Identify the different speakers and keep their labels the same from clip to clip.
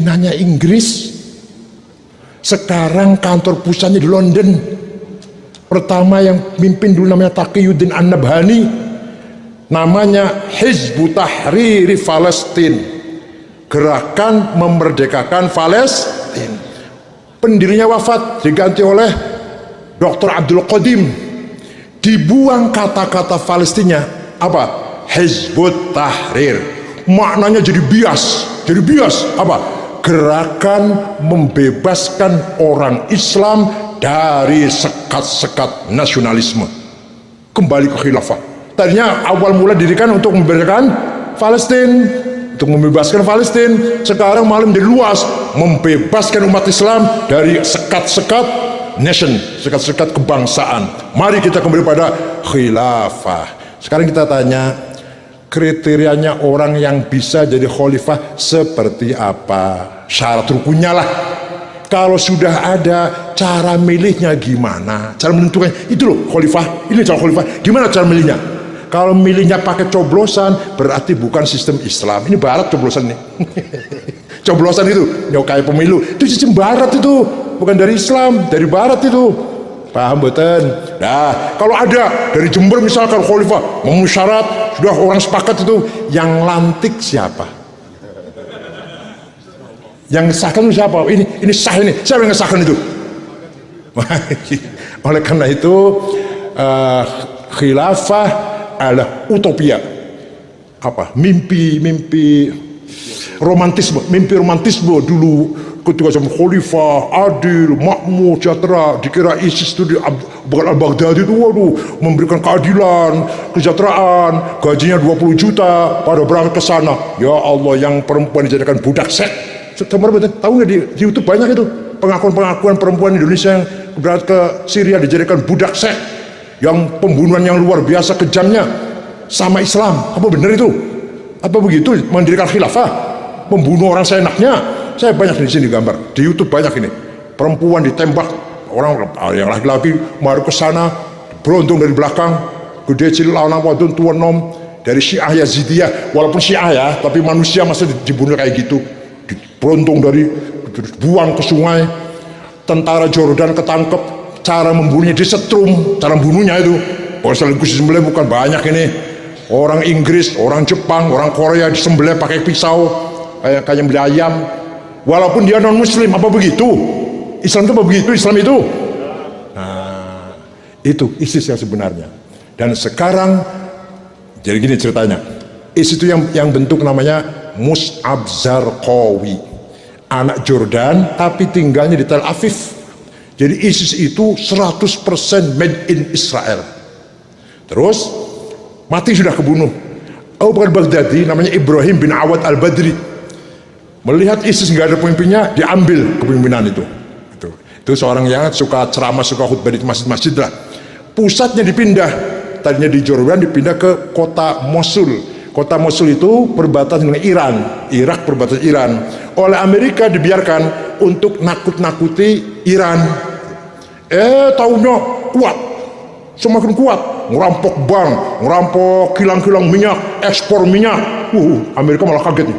Speaker 1: pimpinnannya Inggris, sekarang kantor pusatnya di London. Pertama yang mimpin dulu namanya Taqiyuddin An-Nabhani, namanya Hizbut Tahrir Palestina, gerakan memerdekakan Palestina. Pendirinya wafat, diganti oleh Dr. Abdul Qadim. Dibuang kata-kata Palestina, apa? Hizbut Tahrir. Maknanya jadi bias apa? Gerakan membebaskan orang Islam dari sekat-sekat nasionalisme, kembali ke khilafah. Tadinya awal mula dirikan untuk membebaskan Palestina, untuk membebaskan Palestina. Sekarang malah menjadi luas, membebaskan umat Islam dari sekat-sekat nation, sekat-sekat kebangsaan. Mari kita kembali pada khilafah. Sekarang kita tanya, kriterianya orang yang bisa jadi khalifah seperti apa? Syarat rukunnya lah. Kalau sudah ada, cara milihnya gimana? Cara menentukan, itu loh khalifah, ini cara khalifah. Gimana cara milihnya? Kalau milihnya pakai coblosan, berarti bukan sistem Islam. Ini barat coblosan nih. Coblosan itu, kayak pemilu. Itu sistem barat itu, bukan dari Islam, dari barat itu. Paham betul? Nah, kalau ada dari Jember misalkan khalifah memenuhi syarat, sudah orang sepakat itu, yang lantik siapa? Yang ngesahkan itu siapa? Ini sah ini. Siapa yang ngesahkan itu? Oleh karena itu khilafah adalah utopia. Apa? Mimpi romantisme dulu ketika zaman khalifah adil, makmur, sejahtera. Dikira ISIS itu bukan al-Baghdadi itu, waduh, memberikan keadilan, kesejahteraan, gajinya 20 juta pada berangkat ke sana. Ya Allah, yang perempuan dijadikan budak seks. Tahu nggak di YouTube banyak itu pengakuan perempuan Indonesia yang berangkat ke Syria dijadikan budak seks, yang pembunuhan yang luar biasa kejamnya sama Islam. Apa benar itu? Apa begitu mendirikan khilafah? Membunuh orang seenaknya. Saya banyak di sini gambar di YouTube, banyak ini perempuan ditembak, orang yang laki-laki baru ke sana, beruntung dari belakang, gede cilik anak wadon tua nom, dari Syiah Yazidiyah, walaupun Syiah ya, tapi manusia masa dibunuh kayak gitu. Beruntung dari buang ke sungai. Tentara Jordan ketangkep, cara membunuhnya disetrum, cara membunuhnya itu sekaligus disembelih. Bukan banyak ini orang Inggris, orang Jepang, orang Korea disembelih pakai pisau kayak beli ayam, walaupun dia non muslim. Apa begitu? Islam itu apa begitu? Islam itu itu ISIS yang sebenarnya. Dan sekarang jadi gini ceritanya, ISIS itu yang bentuk namanya Mus'ab Zarqawi, anak Jordan tapi tinggalnya di Tel Aviv. Jadi ISIS itu 100% made in Israel. Terus mati sudah kebunuh. Abu Bakar Baghdadi, namanya Ibrahim bin Awad al-Badri, melihat ISIS nggak ada pemimpinnya, diambil kepemimpinan itu. Itu seorang yang suka ceramah, suka khutbah di masjid-masjid lah. Pusatnya dipindah, tadinya di Jordan dipindah ke kota Mosul. Kota Mosul itu perbatasan dengan Iran, Irak perbatasan Iran. Oleh Amerika dibiarkan untuk nakut-nakuti Iran. Taunya kuat, semakin kuat, ngerampok bank, ngerampok kilang-kilang minyak, ekspor minyak. Amerika malah kaget nih.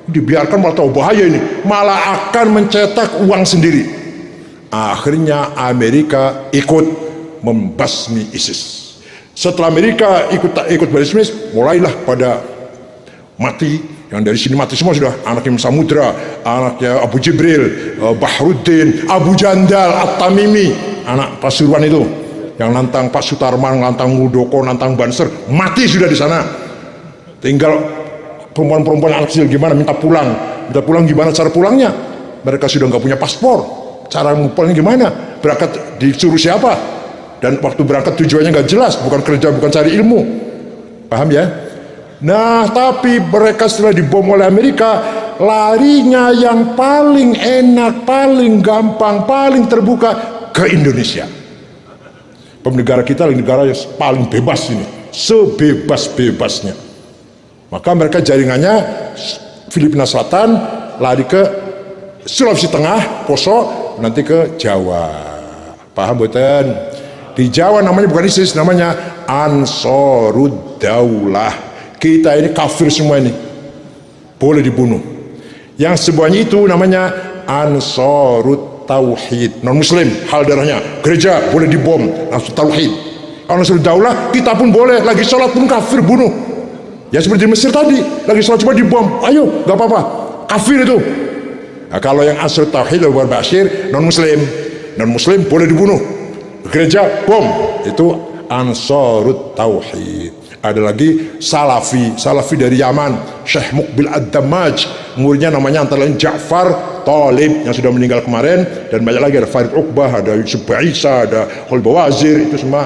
Speaker 1: Dibiarkan malah tahu bahaya ini, malah akan mencetak uang sendiri. Akhirnya Amerika ikut membasmi ISIS. Setelah Amerika ikut basmi, mulailah pada mati. Yang dari sini mati semua sudah. Anaknya Samudra, anaknya Abu Jibril, Bahruddin, Abu Jandal, At-Tamimi, anak Pasuruan itu, yang nantang Pak Sutarman, nantang Muldoko, nantang Banser, mati sudah di sana. Tinggal perempuan-perempuan anak kecil gimana, minta pulang gimana cara pulangnya? Mereka sudah nggak punya paspor, cara pulangnya gimana? Berangkat disuruh siapa? Dan waktu berangkat tujuannya nggak jelas, bukan kerja, bukan cari ilmu. Paham ya? Nah, tapi mereka setelah dibom oleh Amerika, larinya yang paling enak, paling gampang, paling terbuka ke Indonesia. Negara kita adalah negara yang paling bebas ini, sebebas-bebasnya. Maka mereka jaringannya Filipina Selatan, lari ke Sulawesi Tengah, Poso, nanti ke Jawa. Paham betul? Di Jawa namanya bukan ISIS, namanya Ansarud Daulah. Kita ini kafir semua ini, boleh dibunuh. Yang semuanya itu namanya Ansarut Tauhid. Non muslim hal darahnya, gereja boleh dibom, langsung tauhid. Kalau Ansarut Daulah kita pun boleh, lagi sholat pun kafir bunuh. Ya seperti di Mesir tadi, lagi sholat cuma dibom, ayo gak apa-apa, kafir itu. Nah, kalau yang Ansarut Tauhid Abu Bakar Bashir non muslim boleh dibunuh, gereja bom, itu Ansarut Tauhid. Ada lagi Salafi dari Yaman, Syekh Muqbil Ad-Dammaj, muridnya namanya antara lain Ja'far Talib yang sudah meninggal kemarin, dan banyak lagi, ada Farid Uqbah, ada Yusuf Isa, ada Khalid Bawazir, itu semua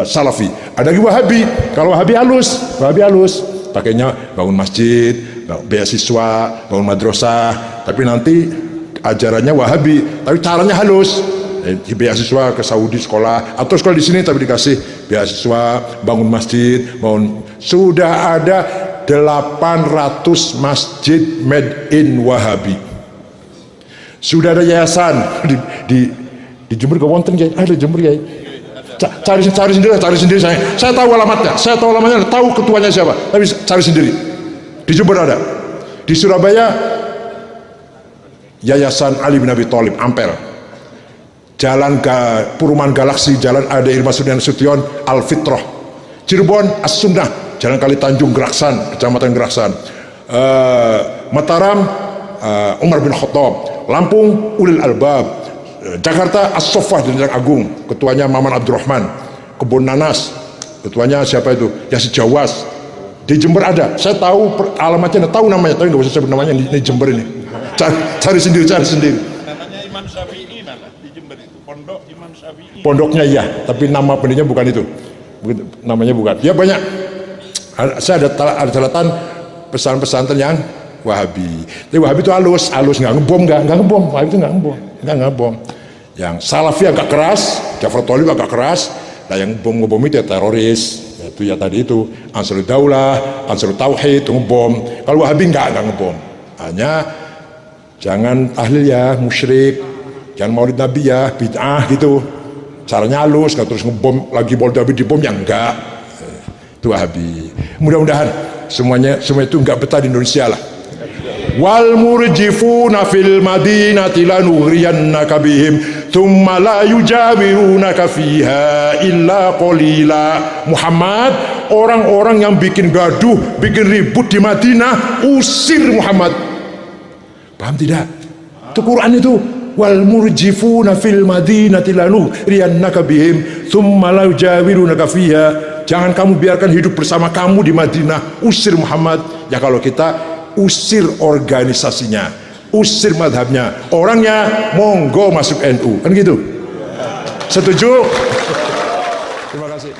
Speaker 1: Salafi. Ada lagi Wahabi. Kalau Wahabi halus, pakainya bangun masjid, beasiswa, bangun madrasah, tapi nanti ajarannya Wahabi, tapi caranya halus. Beasiswa ke Saudi sekolah, atau sekolah di sini tapi dikasih beasiswa, bangun masjid, sudah ada 800 masjid made in Wahabi. Sudah ada yayasan di Jember ke wonten kayak, ada Jember kayak. Cari sendiri saya tahu alamatnya, tahu ketuanya siapa, tapi cari sendiri. Di Jember ada, di Surabaya Yayasan Ali bin Abi Thalib Ampel, Jalan Perumahan Galaksi, Jalan Ade Irma Sution Al-Fitrah, Cirebon As-Sunnah, Jalan Kali Tanjung Geraksan, Kecamatan Geraksan, Mataram Umar bin Khattab, Lampung Ulil Albab, Jakarta As-Soffah dan Jalan Agung, ketuanya Maman Abdurrahman, Kebun Nanas, ketuanya siapa itu, Yasid Jawas. Di Jember ada, saya tahu alamatnya, tahu namanya, tapi nggak usah sebut namanya di Jember ini. Cari sendiri.
Speaker 2: Namanya Imam Syafi'i mana di Jember itu? Pondok Imam Syafi'i.
Speaker 1: Pondoknya iya, tapi nama pendirinya bukan itu. Namanya bukan. Ya banyak. Saya ada catatan pesantren yang Wahabi. Tapi Wahabi itu halus nggak ngebom. Wahabi itu nggak ngebom. Yang Salafi agak keras, Ja'far Thalib agak keras. Nah yang ngebom itu ya teroris. Itu ya tadi itu Ansarut Daulah, Ansarut Tauhid itu ngebom. Kalau Wahabi nggak ngebom. Hanya jangan tahlil musyrik, jangan maulid nabi bid'ah gitu. Caranya halus, nggak terus ngebom lagi maulid nabi dibom, yang enggak. Itu Wahabi. Mudah-mudahan semua itu enggak betah di Indonesia lah. Wal murjifuna fil madinati lanughriyannaka bihim thumma la yujawirunaka fiha illa qalila. Muhammad, orang-orang yang bikin gaduh, bikin ribut di Madinah, usir Muhammad. Paham tidak? Itu Quran itu. Wal murjifuna fil madinati lanughriyannaka bihim thumma la yujawirunaka fiha. Jangan kamu biarkan hidup bersama kamu di Madinah, usir Muhammad. Ya kalau kita usir organisasinya, usir madhabnya, orangnya monggo masuk NU, kan gitu. Setuju? Terima kasih.